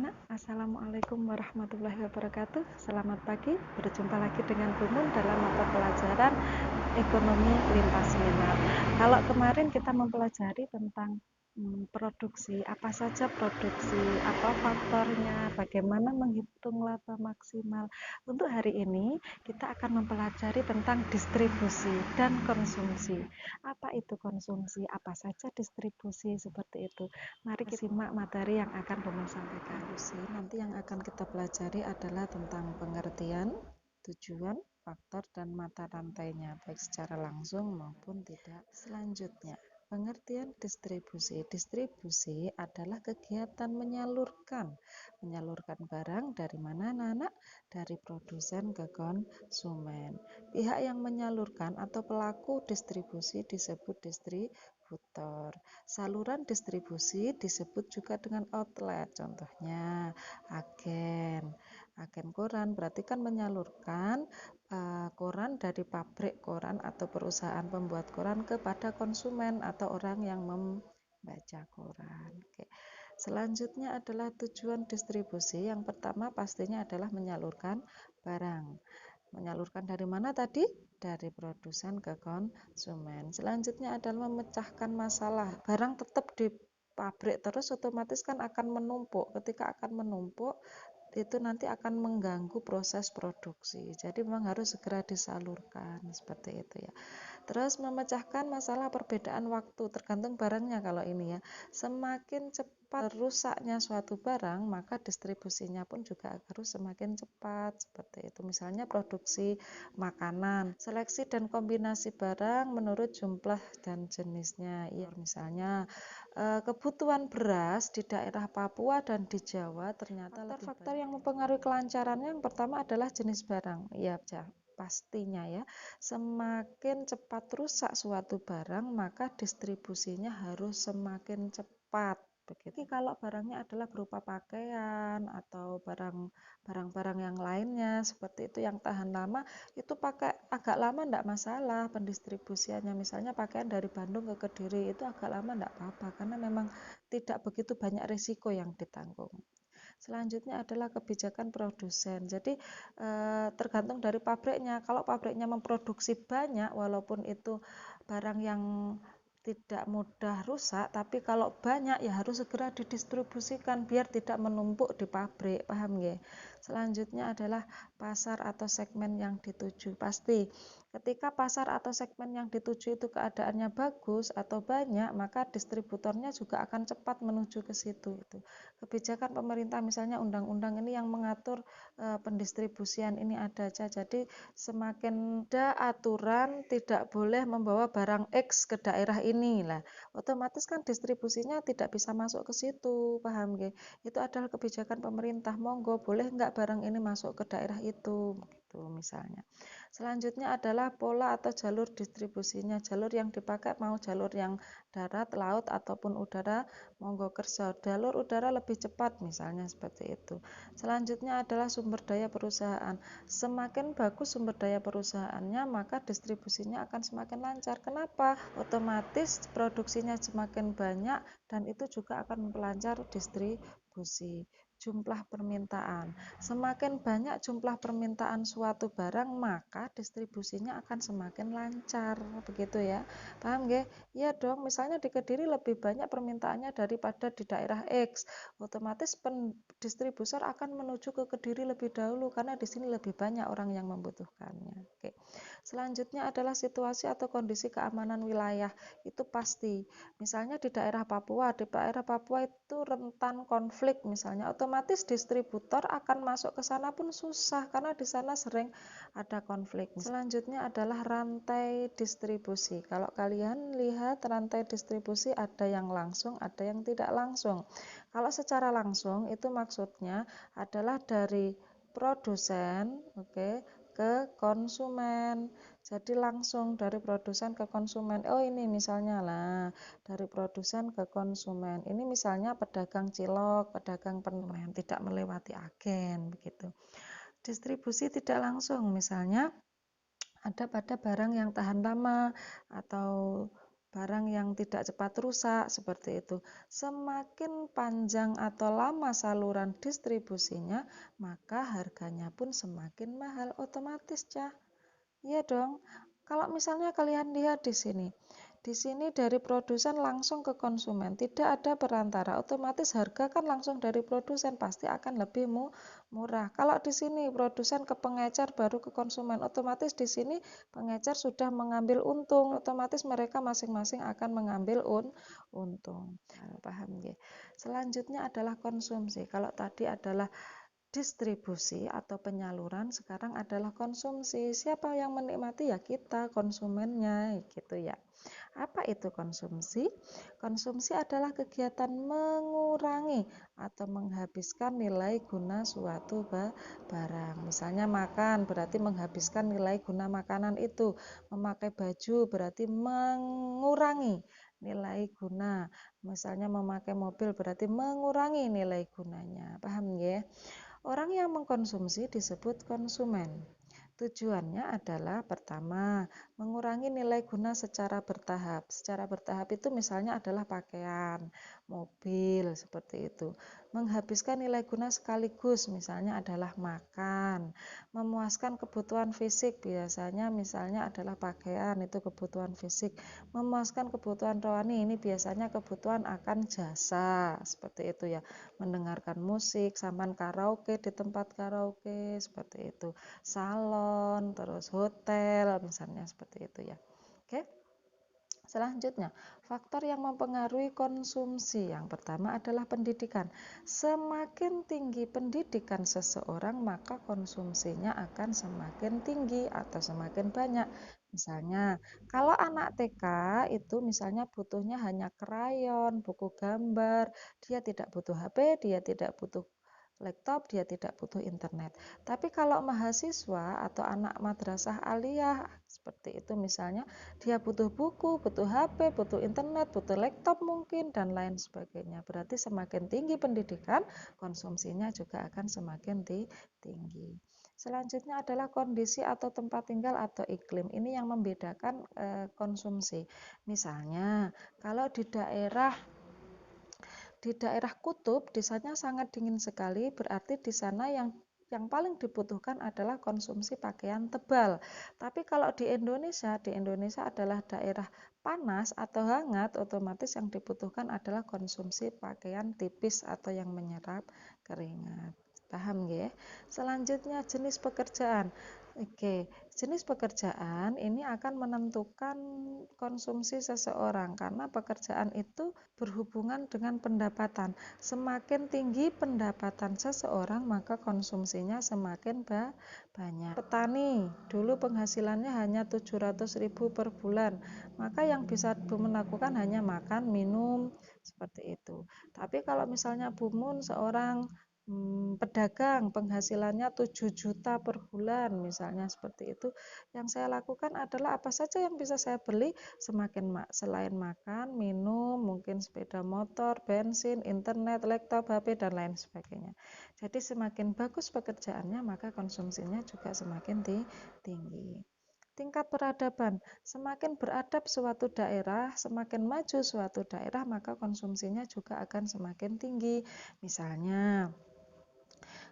anak-anak, Assalamualaikum warahmatullahi wabarakatuh. Selamat pagi, berjumpa lagi dengan Bu Mun dalam mata pelajaran Ekonomi Lintas Minat. Kalau kemarin kita mempelajari tentang produksi, apa saja produksi, apa faktornya, bagaimana menghitung laba maksimal. Untuk hari ini kita akan mempelajari tentang distribusi dan konsumsi. Apa itu konsumsi? Apa saja distribusi? Seperti itu. Mari kita simak materi yang akan Bu Mun sampaikan. Nanti yang akan kita pelajari adalah tentang pengertian, tujuan, faktor, dan mata rantainya, baik secara langsung maupun tidak. Selanjutnya, pengertian distribusi. Distribusi adalah kegiatan menyalurkan barang dari mana anak-anak? Dari produsen ke konsumen. Pihak yang menyalurkan atau pelaku distribusi disebut distributor. Saluran distribusi disebut juga dengan outlet. Contohnya agen koran berarti kan menyalurkan koran dari pabrik koran atau perusahaan pembuat koran kepada konsumen atau orang yang membaca koran. Oke. Selanjutnya adalah tujuan distribusi. Yang pertama pastinya adalah menyalurkan barang. Menyalurkan dari mana tadi? Dari produsen ke konsumen. Selanjutnya adalah memecahkan masalah. Barang tetap di pabrik terus otomatis kan akan menumpuk. Ketika akan menumpuk, itu nanti akan mengganggu proses produksi. Jadi memang harus segera disalurkan seperti itu ya. Terus memecahkan masalah perbedaan waktu, tergantung barangnya kalau ini ya. Semakin cepat rusaknya suatu barang, maka distribusinya pun juga harus semakin cepat seperti itu. Misalnya produksi makanan, seleksi dan kombinasi barang menurut jumlah dan jenisnya. Ya, misalnya kebutuhan beras di daerah Papua dan di Jawa ternyata faktor-faktor yang mempengaruhi kelancarannya yang pertama adalah jenis barang. Ya, pastinya ya, semakin cepat rusak suatu barang maka distribusinya harus semakin cepat. Begitu. Kalau barangnya adalah berupa pakaian atau barang-barang yang lainnya seperti itu yang tahan lama, itu pakai agak lama enggak masalah pendistribusiannya. Misalnya pakaian dari Bandung ke Kediri itu agak lama enggak apa-apa karena memang tidak begitu banyak risiko yang ditanggung. Selanjutnya adalah kebijakan produsen. Jadi tergantung dari pabriknya. Kalau pabriknya memproduksi banyak walaupun itu barang yang tidak mudah rusak, tapi kalau banyak ya harus segera didistribusikan biar tidak menumpuk di pabrik, paham nggih? Selanjutnya adalah pasar atau segmen yang dituju. Pasti ketika pasar atau segmen yang dituju itu keadaannya bagus atau banyak, maka distributornya juga akan cepat menuju ke situ. Kebijakan pemerintah misalnya undang-undang ini yang mengatur pendistribusian ini ada aja. Jadi semakin ada aturan tidak boleh membawa barang X ke daerah ini lah, otomatis kan distribusinya tidak bisa masuk ke situ, paham nggih? Itu adalah kebijakan pemerintah, monggo boleh nggak barang ini masuk ke daerah itu gitu misalnya. Selanjutnya adalah pola atau jalur distribusinya. Jalur yang dipakai mau jalur yang darat, laut ataupun udara, monggo kerja. Jalur udara lebih cepat misalnya seperti itu. Selanjutnya adalah sumber daya perusahaan. Semakin bagus sumber daya perusahaannya, maka distribusinya akan semakin lancar. Kenapa? Otomatis produksinya semakin banyak dan itu juga akan memperlancar distribusi. Jumlah permintaan. Semakin banyak jumlah permintaan suatu barang, maka distribusinya akan semakin lancar. Begitu ya. Paham nggih? Iya dong, misalnya di Kediri lebih banyak permintaannya daripada di daerah X. Otomatis distributor akan menuju ke Kediri lebih dahulu karena di sini lebih banyak orang yang membutuhkannya. Oke. Selanjutnya adalah situasi atau kondisi keamanan wilayah. Itu pasti. Misalnya di daerah Papua itu rentan konflik misalnya, otomatis distributor akan masuk ke sana pun susah karena di sana sering ada konflik. Selanjutnya adalah rantai distribusi. Kalau kalian lihat rantai distribusi ada yang langsung, ada yang tidak langsung. Kalau secara langsung itu maksudnya adalah dari produsen, ke konsumen. Jadi langsung dari produsen ke konsumen. Oh ini misalnya lah dari produsen ke konsumen. Ini misalnya pedagang cilok, pedagang permen, tidak melewati agen begitu. Distribusi tidak langsung misalnya ada pada barang yang tahan lama atau barang yang tidak cepat rusak, seperti itu. Semakin panjang atau lama saluran distribusinya, maka harganya pun semakin mahal otomatis, Cah. Iya dong. Kalau misalnya kalian lihat di sini dari produsen langsung ke konsumen, tidak ada perantara. Otomatis harga kan langsung dari produsen, pasti akan lebih murah. Kalau di sini produsen ke pengecer baru ke konsumen, otomatis di sini pengecer sudah mengambil untung. Otomatis mereka masing-masing akan mengambil untung. Paham ya? Selanjutnya adalah konsumsi. Kalau tadi adalah distribusi atau penyaluran, sekarang adalah konsumsi. Siapa yang menikmati? Ya kita, konsumennya, gitu ya. Apa itu konsumsi? Konsumsi adalah kegiatan mengurangi atau menghabiskan nilai guna suatu barang. Misalnya makan berarti menghabiskan nilai guna makanan itu. Memakai baju berarti mengurangi nilai guna. Misalnya memakai mobil berarti mengurangi nilai gunanya. Paham ya? Orang yang mengkonsumsi disebut konsumen. Tujuannya adalah pertama, mengurangi nilai guna secara bertahap. Secara bertahap itu misalnya adalah pakaian, mobil, seperti itu. Menghabiskan nilai guna sekaligus, misalnya adalah makan. Memuaskan kebutuhan fisik, biasanya misalnya adalah pakaian, itu kebutuhan fisik. Memuaskan kebutuhan rohani, ini biasanya kebutuhan akan jasa, seperti itu ya. Mendengarkan musik, sampan karaoke di tempat karaoke, seperti itu. Salon, terus hotel, misalnya seperti itu ya. Oke. Selanjutnya, faktor yang mempengaruhi konsumsi. Yang pertama adalah pendidikan. Semakin tinggi pendidikan seseorang, maka konsumsinya akan semakin tinggi atau semakin banyak. Misalnya, kalau anak TK itu misalnya butuhnya hanya krayon, buku gambar, dia tidak butuh HP, dia tidak butuh laptop, dia tidak butuh internet. Tapi kalau mahasiswa atau anak madrasah aliyah seperti itu misalnya, dia butuh buku, butuh HP, butuh internet, butuh laptop mungkin dan lain sebagainya. Berarti semakin tinggi pendidikan, konsumsinya juga akan semakin tinggi. Selanjutnya adalah kondisi atau tempat tinggal atau iklim. Ini yang membedakan konsumsi. Misalnya, kalau di daerah kutub, di sana sangat dingin sekali, berarti di sana yang paling dibutuhkan adalah konsumsi pakaian tebal. Tapi kalau di Indonesia adalah daerah panas atau hangat, otomatis yang dibutuhkan adalah konsumsi pakaian tipis atau yang menyerap keringat. Paham ya? Selanjutnya jenis pekerjaan. Oke, jenis pekerjaan ini akan menentukan konsumsi seseorang karena pekerjaan itu berhubungan dengan pendapatan. Semakin tinggi pendapatan seseorang, maka konsumsinya semakin banyak. Petani, dulu penghasilannya hanya 700.000 per bulan, maka yang bisa Bumun lakukan hanya makan, minum, seperti itu. Tapi kalau misalnya Bumun seorang pedagang penghasilannya 7 juta per bulan misalnya seperti itu, yang saya lakukan adalah apa saja yang bisa saya beli selain makan, minum, mungkin sepeda motor, bensin, internet, laptop, HP dan lain sebagainya. Jadi semakin bagus pekerjaannya maka konsumsinya juga semakin tinggi. Tingkat peradaban, semakin beradab suatu daerah, semakin maju suatu daerah, maka konsumsinya juga akan semakin tinggi. Misalnya,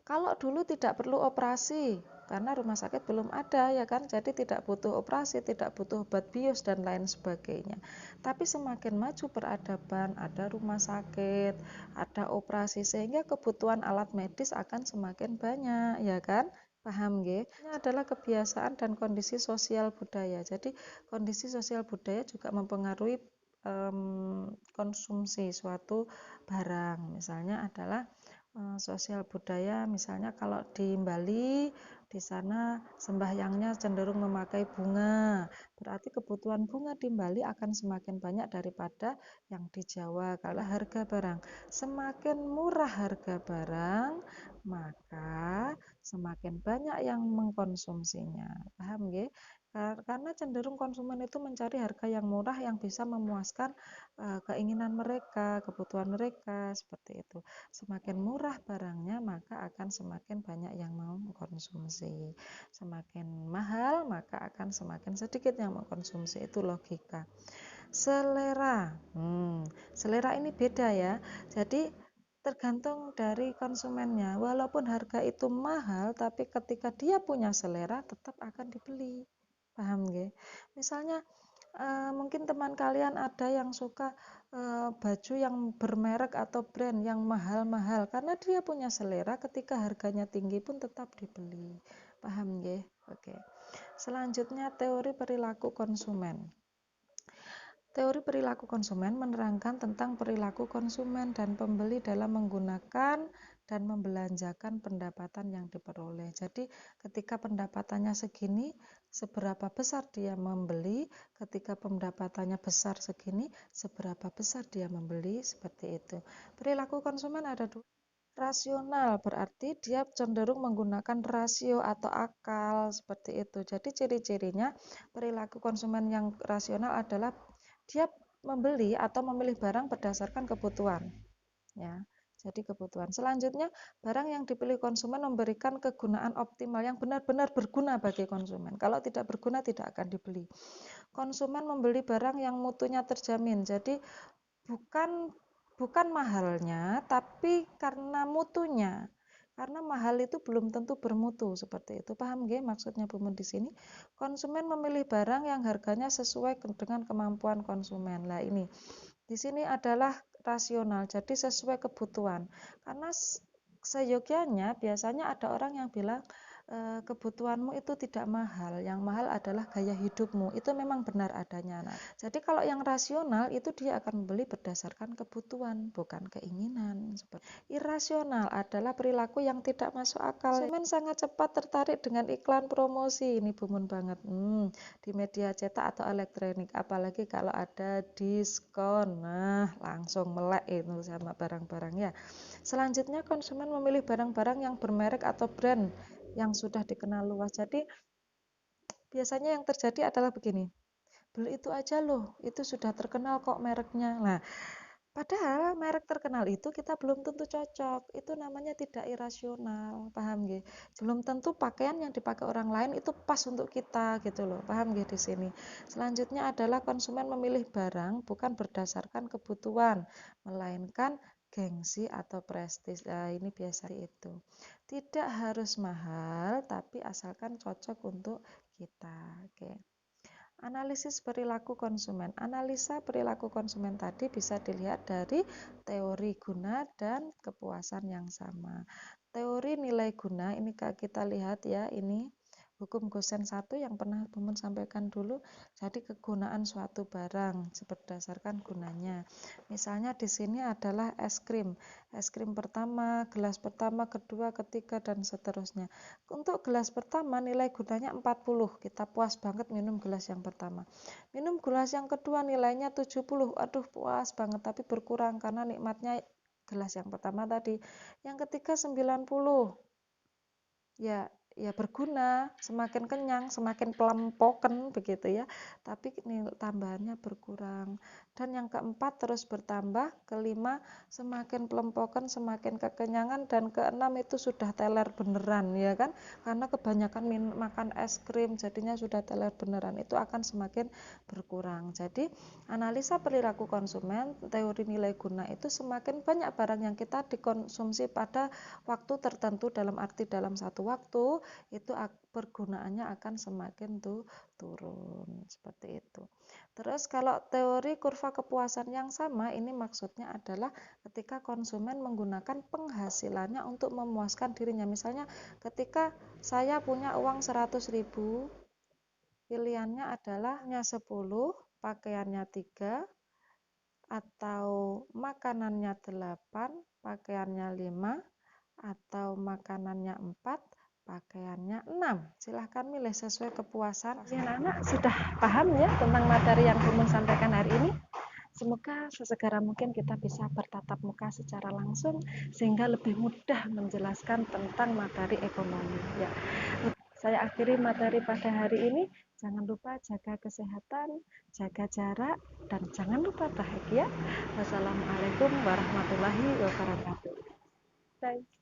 kalau dulu tidak perlu operasi, karena rumah sakit belum ada ya kan, jadi tidak butuh operasi, tidak butuh obat bius dan lain sebagainya. Tapi semakin maju peradaban, ada rumah sakit, ada operasi, sehingga kebutuhan alat medis akan semakin banyak ya kan. Paham nggih? Ini adalah kebiasaan dan kondisi sosial budaya. Jadi kondisi sosial budaya juga mempengaruhi konsumsi suatu barang. Misalnya adalah sosial budaya, misalnya kalau di Bali, di sana sembahyangnya cenderung memakai bunga, berarti kebutuhan bunga di Bali akan semakin banyak daripada yang di Jawa. Kalau harga barang semakin murah harga barang, maka semakin banyak yang mengkonsumsinya. Paham nggih? Karena cenderung konsumen itu mencari harga yang murah yang bisa memuaskan keinginan mereka, kebutuhan mereka, seperti itu. Semakin murah barangnya, maka akan semakin banyak yang mau mengkonsumsi. Semakin mahal, maka akan semakin sedikit yang mengkonsumsi. Itu logika. Selera. Selera ini beda ya. Jadi tergantung dari konsumennya. Walaupun harga itu mahal, tapi ketika dia punya selera tetap akan dibeli. Paham nggih? Misalnya mungkin teman kalian ada yang suka baju yang bermerek atau brand yang mahal-mahal, karena dia punya selera, ketika harganya tinggi pun tetap dibeli. Paham nggih? Oke. Selanjutnya teori perilaku konsumen. Teori perilaku konsumen menerangkan tentang perilaku konsumen dan pembeli dalam menggunakan dan membelanjakan pendapatan yang diperoleh. Jadi, ketika pendapatannya segini, seberapa besar dia membeli, ketika pendapatannya besar segini, seberapa besar dia membeli, seperti itu. Perilaku konsumen ada dua. Rasional berarti dia cenderung menggunakan rasio atau akal, seperti itu. Jadi ciri-cirinya perilaku konsumen yang rasional adalah dia membeli atau memilih barang berdasarkan kebutuhan, ya. Jadi kebutuhan. Selanjutnya, barang yang dipilih konsumen memberikan kegunaan optimal yang benar-benar berguna bagi konsumen. Kalau tidak berguna, tidak akan dibeli. Konsumen membeli barang yang mutunya terjamin. Jadi bukan mahalnya, tapi karena mutunya. Karena mahal itu belum tentu bermutu, seperti itu. Paham nggih maksudnya Bu Mun di sini? Konsumen memilih barang yang harganya sesuai dengan kemampuan konsumen. Lah ini. Di sini adalah rasional, jadi sesuai kebutuhan. Karena seyogyanya biasanya ada orang yang bilang kebutuhanmu itu tidak mahal, yang mahal adalah gaya hidupmu. Itu memang benar adanya. Nah, jadi kalau yang rasional itu dia akan membeli berdasarkan kebutuhan, bukan keinginan. Irasional adalah perilaku yang tidak masuk akal. Konsumen sangat cepat tertarik dengan iklan promosi. Ini bumun banget. Di media cetak atau elektronik, apalagi kalau ada diskon. Nah, langsung melek itu sama barang-barangnya. Selanjutnya, konsumen memilih barang-barang yang bermerek atau brand yang sudah dikenal luas. Jadi biasanya yang terjadi adalah begini, beli itu aja loh, itu sudah terkenal kok mereknya. Nah, padahal merek terkenal itu kita belum tentu cocok. Itu namanya tidak irasional, paham nggih? Belum tentu pakaian yang dipakai orang lain itu pas untuk kita gitu loh. Paham nggih di sini? Selanjutnya adalah konsumen memilih barang bukan berdasarkan kebutuhan, melainkan gengsi atau prestis. Nah, ini biasa itu. Tidak harus mahal, tapi asalkan cocok untuk kita. Oke. Analisis perilaku konsumen. Analisa perilaku konsumen tadi bisa dilihat dari teori guna dan kepuasan yang sama. Teori nilai guna, ini kita lihat ya, ini hukum Gosen 1 yang pernah Bumun sampaikan dulu. Jadi kegunaan suatu barang berdasarkan gunanya. Misalnya di sini adalah es krim. Es krim pertama, gelas pertama, kedua, ketiga, dan seterusnya. Untuk gelas pertama nilai gunanya 40. Kita puas banget minum gelas yang pertama. Minum gelas yang kedua nilainya 70. Aduh, puas banget, tapi berkurang karena nikmatnya gelas yang pertama tadi. Yang ketiga 90. Ya berguna, semakin kenyang, semakin pelempoken begitu ya, tapi tambahannya berkurang. Dan yang keempat terus bertambah, kelima semakin pelempoken, semakin kekenyangan, dan keenam itu sudah teler beneran ya kan, karena kebanyakan makan es krim jadinya sudah teler beneran, itu akan semakin berkurang. Jadi analisa perilaku konsumen, teori nilai guna itu semakin banyak barang yang kita dikonsumsi pada waktu tertentu, dalam arti dalam satu waktu itu pergunaannya akan semakin turun, seperti itu. Terus kalau teori kurva kepuasan yang sama, ini maksudnya adalah ketika konsumen menggunakan penghasilannya untuk memuaskan dirinya. Misalnya ketika saya punya uang 100.000, pilihannya adalah 10, pakaiannya 3, atau makanannya 8, pakaiannya 5, atau makanannya 4, pakaiannya 6. Silahkan milih sesuai kepuasan. Anak-anak sudah paham ya tentang materi yang Bumun sampaikan hari ini? Semoga sesegera mungkin kita bisa bertatap muka secara langsung sehingga lebih mudah menjelaskan tentang materi ekonomi. Ya, saya akhiri materi pada hari ini. Jangan lupa jaga kesehatan, jaga jarak, dan jangan lupa bahagia. Wassalamualaikum warahmatullahi wabarakatuh. Bye.